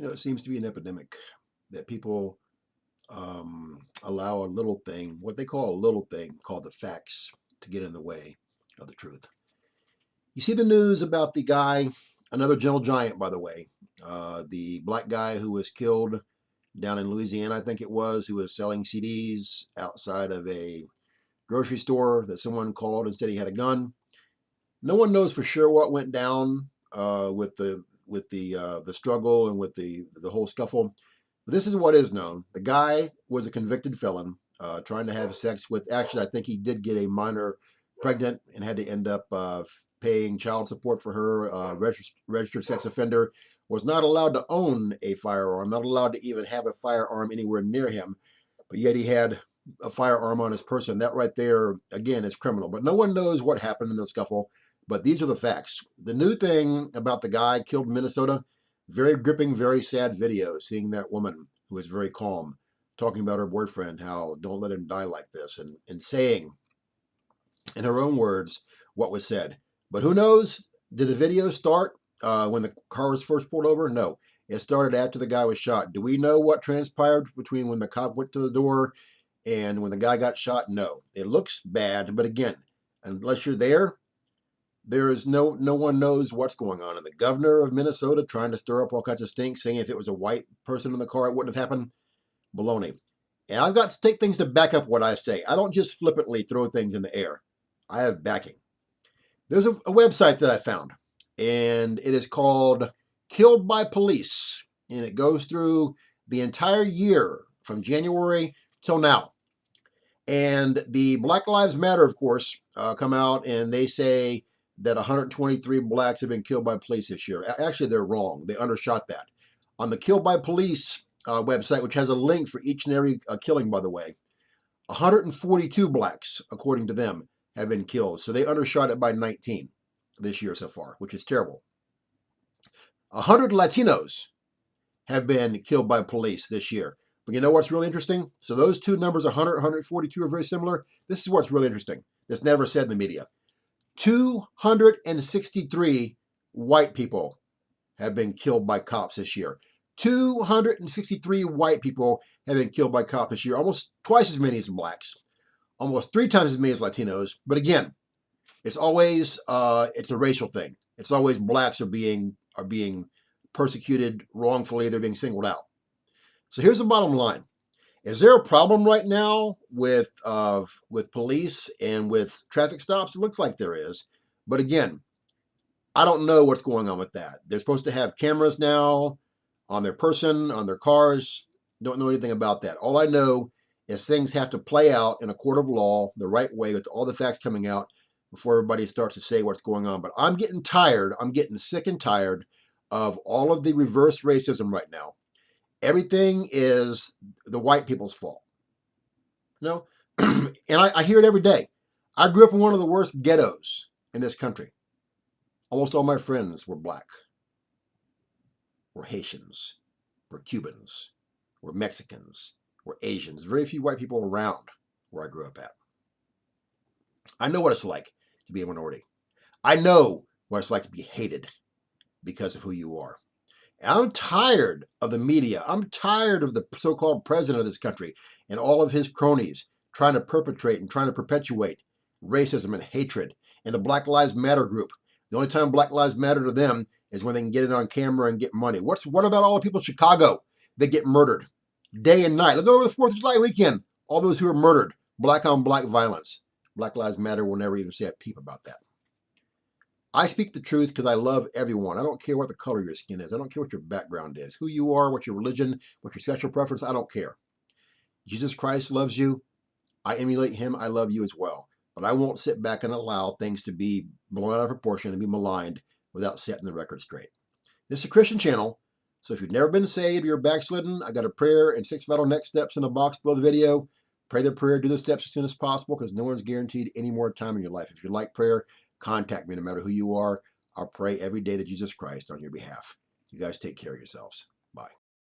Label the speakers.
Speaker 1: It seems to be an epidemic that people allow a little thing, what they call a little thing, called the facts, to get in the way of the truth. You see the news about the guy, another gentle giant, by the way, the black guy who was killed down in Louisiana, I think it was, who was selling CDs outside of a grocery store that someone called and said he had a gun. No one knows for sure what went down with the struggle and with the whole scuffle. But this is what is known. The guy was a convicted felon trying to have sex with, actually, I think he did get a minor pregnant and had to end up paying child support for her. Registered sex offender, was not allowed to own a firearm, not allowed to even have a firearm anywhere near him, but yet he had a firearm on his person. That right there, again, is criminal. But no one knows what happened in the scuffle. But these are the facts. The new thing about the guy killed in Minnesota, very gripping, very sad video, seeing that woman who is very calm, talking about her boyfriend, how don't let him die like this, and saying, in her own words, what was said. But who knows? Did the video start when the car was first pulled over? No. It started after the guy was shot. Do we know what transpired between when the cop went to the door and when the guy got shot? No. It looks bad, but again, unless you're there, there is no one knows what's going on. And the governor of Minnesota trying to stir up all kinds of stink, saying if it was a white person in the car, it wouldn't have happened. Baloney. And I've got to take things to back up what I say. I don't just flippantly throw things in the air. I have backing. There's a website that I found, and it is called Killed by Police. And it goes through the entire year from January till now. And the Black Lives Matter, of course, come out and they say that 123 blacks have been killed by police this year. Actually, they're wrong. They undershot that. On the Killed by Police website, which has a link for each and every killing, by the way, 142 blacks, according to them, have been killed. So they undershot it by 19 this year so far, which is terrible. 100 Latinos have been killed by police this year. But you know what's really interesting? So those two numbers, 100, 142, are very similar. This is what's really interesting. That's never said in the media. 263 white people have been killed by cops this year. 263 white people have been killed by cops this year. Almost twice as many as blacks. Almost 3 times as many as Latinos. But again, it's always it's a racial thing. It's always blacks are being persecuted wrongfully. They're being singled out. So here's the bottom line. Is there a problem right now with police and with traffic stops? It looks like there is. But again, I don't know what's going on with that. They're supposed to have cameras now on their person, on their cars. Don't know anything about that. All I know is things have to play out in a court of law the right way with all the facts coming out before everybody starts to say what's going on. But I'm getting tired. I'm getting sick and tired of all of the reverse racism right now. Everything is the white people's fault. You know? And I hear it every day. I grew up in one of the worst ghettos in this country. Almost all my friends were black, were Haitians, were Cubans, were Mexicans, were Asians. Very few white people around where I grew up at. I know what it's like to be a minority. I know what it's like to be hated because of who you are. And I'm tired of the media. I'm tired of the so-called president of this country and all of his cronies trying to perpetrate and trying to perpetuate racism and hatred. And the Black Lives Matter group. The only time Black Lives Matter to them is when they can get it on camera and get money. What about all the people in Chicago that get murdered day and night? Look over the 4th of July weekend. All those who are murdered. Black on black violence. Black Lives Matter will never even say a peep about that. I speak the truth because I love everyone. I don't care what the color of your skin is. I don't care what your background is, who you are, what your religion, what your sexual preference. I don't care. Jesus Christ loves you. I emulate him. I love you as well. But I won't sit back and allow things to be blown out of proportion and be maligned without setting the record straight. This is a Christian channel, so if you've never been saved or you're backslidden, I got a prayer and 6 vital next steps in the box below the video. Pray the prayer, do the steps as soon as possible because no one's guaranteed any more time in your life. If you like prayer, contact me no matter who you are. I'll pray every day to Jesus Christ on your behalf. You guys take care of yourselves. Bye.